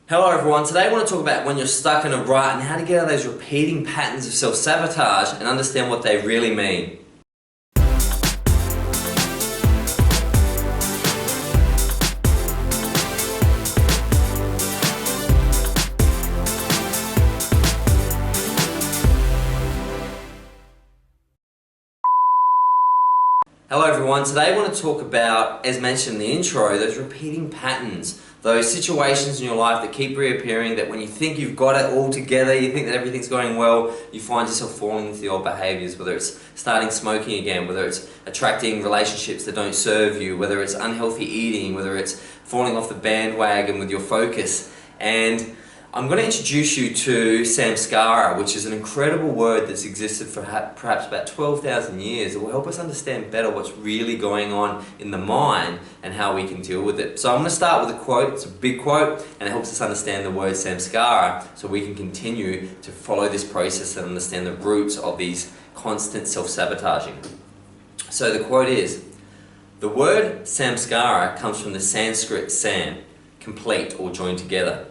Hello everyone, today I want to talk about when you're stuck in a rut and how to get out of those repeating patterns of self-sabotage and understand what they really mean. Hello everyone, today I want to talk about, as mentioned in the intro, those repeating patterns, those situations in your life that keep reappearing, that when you think you've got it all together, you think that everything's going well, you find yourself falling into the old behaviours, whether it's starting smoking again, whether it's attracting relationships that don't serve you, whether it's unhealthy eating, whether it's falling off the bandwagon with your focus. And I'm going to introduce you to Samskara, which is an incredible word that's existed for perhaps about 12,000 years. It will help us understand better what's really going on in the mind and how we can deal with it. So I'm going to start with a quote. It's a big quote and it helps us understand the word Samskara so we can continue to follow this process and understand the roots of these constant self-sabotaging. So the quote is, "The word Samskara comes from the Sanskrit sam, complete or joined together,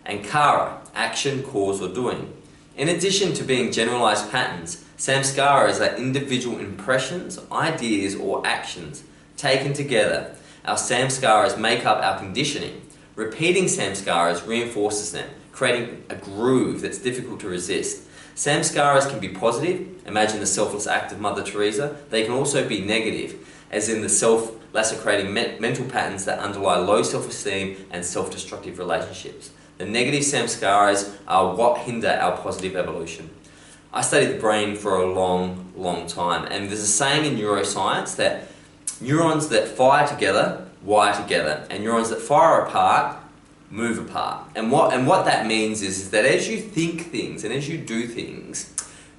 and kara, action, cause or doing. In addition to being generalized patterns, samskaras are individual impressions, ideas or actions taken together. Our samskaras make up our conditioning. Repeating samskaras reinforces them, creating a groove that's difficult to resist. Samskaras can be positive, imagine the selfless act of Mother Teresa. They can also be negative, as in the self-lacerating mental patterns that underlie low self-esteem and self-destructive relationships. The negative samskaras are what hinder our positive evolution." I studied the brain for a long time, and there's a saying in neuroscience that neurons that fire together wire together, and neurons that fire apart move apart. And what that means is that as you think things and as you do things,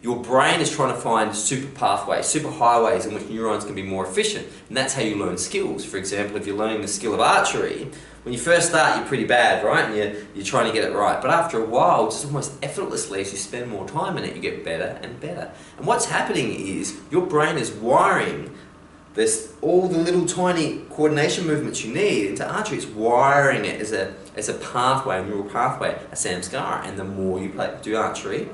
your brain is trying to find super pathways, super highways in which neurons can be more efficient. And that's how you learn skills. For example, if you're learning the skill of archery, when you first start, you're pretty bad, right? And you're trying to get it right. But after a while, just almost effortlessly, as you spend more time in it, you get better and better. And what's happening is your brain is wiring all the little tiny coordination movements you need into archery. It's wiring it as a pathway, a neural pathway, a samskara. And the more you do archery,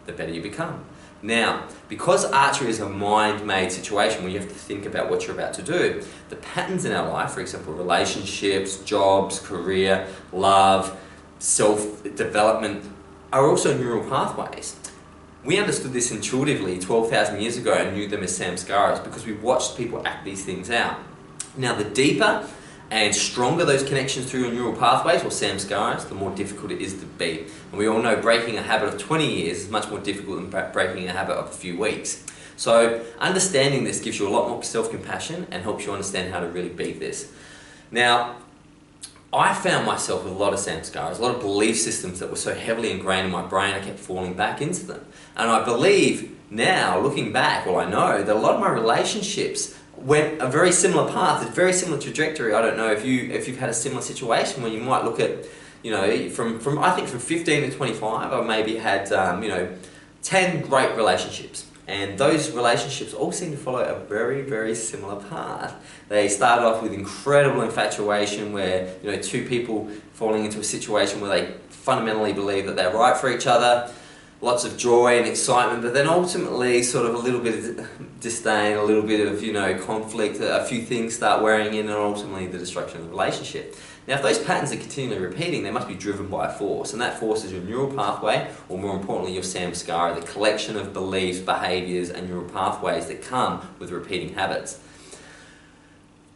the better you become. Now, because archery is a mind-made situation where you have to think about what you're about to do, the patterns in our life, for example, relationships, jobs, career, love, self-development, are also neural pathways. We understood this intuitively 12,000 years ago and knew them as samskaras because we watched people act these things out. Now, the deeper and stronger those connections through your neural pathways, or samskaras, the more difficult it is to beat. And we all know breaking a habit of 20 years is much more difficult than breaking a habit of a few weeks. So understanding this gives you a lot more self-compassion and helps you understand how to really beat this. Now, I found myself with a lot of samskaras, a lot of belief systems that were so heavily ingrained in my brain, I kept falling back into them. And I believe now, looking back, well, I know that a lot of my relationships went a very similar path, a very similar trajectory. I don't know if you've had a similar situation where you might look at, from I think from 15 to 25, I maybe had 10 great relationships, and those relationships all seem to follow a very similar path. They started off with incredible infatuation, where two people falling into a situation where they fundamentally believe that they're right for each other. Lots of joy and excitement, but then ultimately sort of a little bit of disdain, a little bit of conflict, a few things start wearing in, and ultimately the destruction of the relationship. Now, if those patterns are continually repeating, they must be driven by a force, and that force is your neural pathway, or more importantly your samskara, the collection of beliefs, behaviours and neural pathways that come with repeating habits.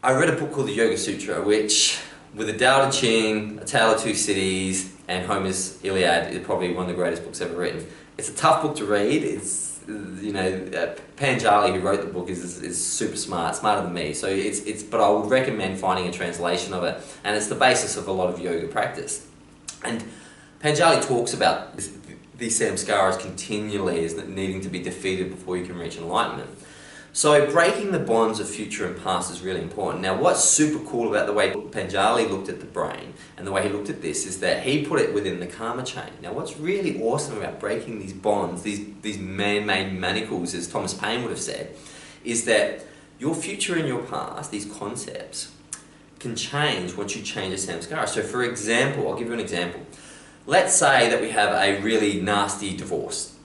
I read a book called the Yoga Sutra, which, with the Tao Te Ching, A Tale of Two Cities, and Homer's Iliad, is probably one of the greatest books ever written. It's a tough book to read. It's, Panjali, who wrote the book, is super smart, smarter than me. So but I would recommend finding a translation of it, and it's the basis of a lot of yoga practice. And Panjali talks about these samskaras continually as needing to be defeated before you can reach enlightenment. So breaking the bonds of future and past is really important. Now, what's super cool about the way Panjali looked at the brain and the way he looked at this is that he put it within the karma chain. Now, what's really awesome about breaking these bonds, these man-made manacles, as Thomas Paine would have said, is that your future and your past, these concepts, can change once you change a samskara. So for example, I'll give you an example. Let's say that we have a really nasty divorce.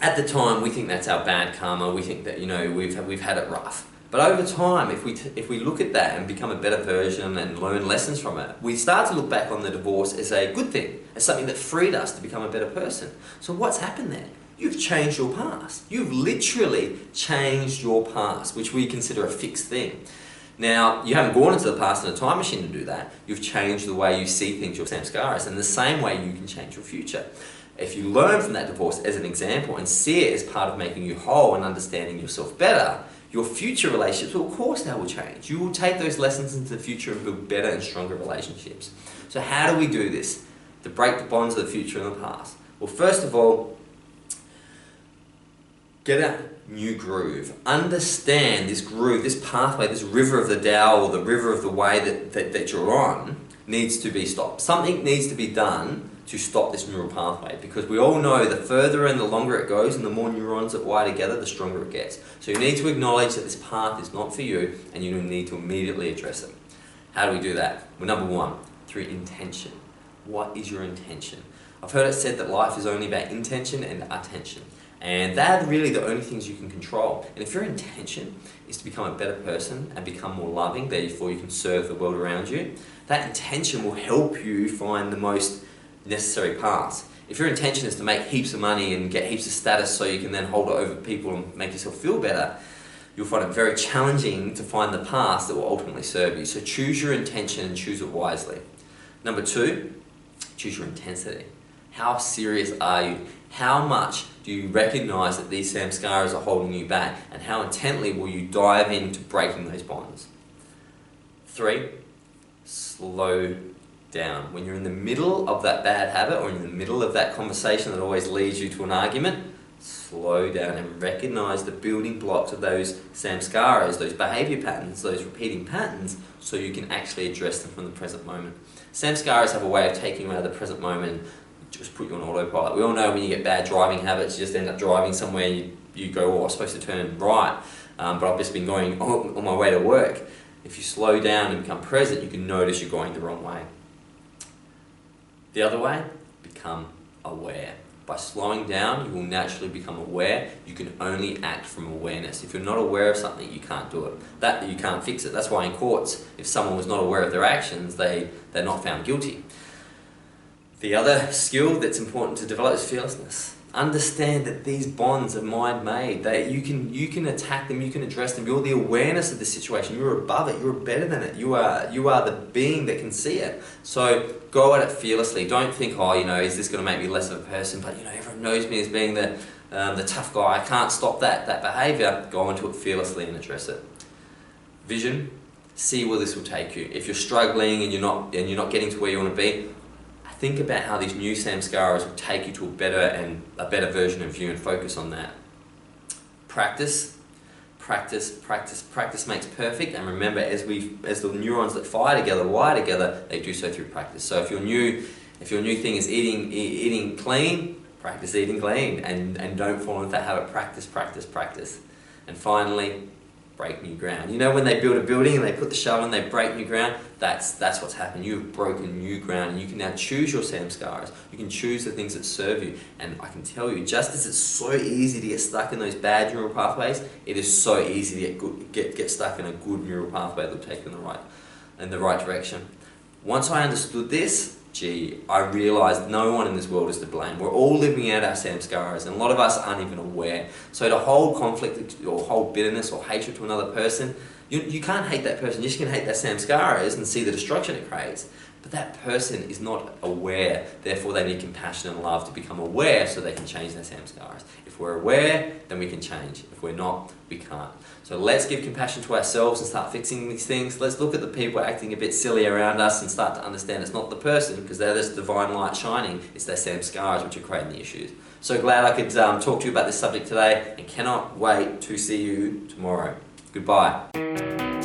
At the time, we think that's our bad karma. We think that, you know, we've had it rough. But over time, if we look at that and become a better version and learn lessons from it, we start to look back on the divorce as a good thing, as something that freed us to become a better person. So what's happened there? You've changed your past. You've literally changed your past, which we consider a fixed thing. Now, you haven't gone into the past in a time machine to do that. You've changed the way you see things, your samskaras, and the same way you can change your future. If you learn from that divorce as an example and see it as part of making you whole and understanding yourself better, your future relationships, well, of course they will change. You will take those lessons into the future and build better and stronger relationships. So how do we do this to break the bonds of the future and the past? Well, first of all, get a new groove. Understand this groove, this pathway, this river of the Tao, or the river of the way that you're on needs to be stopped. Something needs to be done to stop this neural pathway, because we all know the further and the longer it goes and the more neurons that wire together, the stronger it gets. So you need to acknowledge that this path is not for you and you need to immediately address it. How do we do that? Well, number one, through intention. What is your intention? I've heard it said that life is only about intention and attention. And they're really the only things you can control. And if your intention is to become a better person and become more loving, therefore you can serve the world around you, that intention will help you find the most necessary paths. If your intention is to make heaps of money and get heaps of status so you can then hold it over people and make yourself feel better, you'll find it very challenging to find the paths that will ultimately serve you. So choose your intention and choose it wisely. Number two, choose your intensity. How serious are you? How much do you recognize that these samskaras are holding you back? And how intently will you dive into breaking those bonds? Three, slow down. When you're in the middle of that bad habit or in the middle of that conversation that always leads you to an argument, slow down and recognize the building blocks of those samskaras, those behavior patterns, those repeating patterns, so you can actually address them from the present moment. Samskaras have a way of taking you out of the present moment and just put you on autopilot. We all know when you get bad driving habits, you just end up driving somewhere, you go, oh, I'm supposed to turn right, but I've just been going on my way to work. If you slow down and become present, you can notice you're going the wrong way. The other way, become aware. By slowing down, you will naturally become aware. You can only act from awareness. If you're not aware of something, you can't do it. You can't fix it. That's why in courts, if someone was not aware of their actions, they're not found guilty. The other skill that's important to develop is fearlessness. Understand that these bonds are mind-made. You can attack them, you can address them. You're the awareness of the situation. You're above it. You're better than it. You are the being that can see it. So go at it fearlessly. Don't think, oh, is this going to make me less of a person? But everyone knows me as being the tough guy. I can't stop that behavior. Go into it fearlessly and address it. Vision. See where this will take you. If you're struggling and you're not getting to where you want to be, think about how these new samskaras will take you to a better version of you and focus on that. Practice, practice, practice. Practice makes perfect, and remember, as the neurons that fire together, wire together, they do so through practice. So if your new thing is eating clean, practice eating clean, and don't fall into that habit. Practice, practice, practice. And finally, break new ground. When they build a building and they put the shovel and they break new ground, that's what's happened. You've broken new ground, and you can now choose your samskaras. You can choose the things that serve you. And I can tell you, just as it's so easy to get stuck in those bad neural pathways, it is so easy to get stuck in a good neural pathway that will take you in the right direction. Once I understood this, I realised no one in this world is to blame. We're all living out our samskaras, and a lot of us aren't even aware. So to hold conflict or hold bitterness or hatred to another person, you can't hate that person, you just can hate their samskaras and see the destruction it creates. But that person is not aware, therefore they need compassion and love to become aware so they can change their samskaras. If we're aware, then we can change. If we're not, we can't. So let's give compassion to ourselves and start fixing these things. Let's look at the people acting a bit silly around us and start to understand it's not the person, because they're this divine light shining, it's their samskaras which are creating the issues. So glad I could talk to you about this subject today, and cannot wait to see you tomorrow. Goodbye.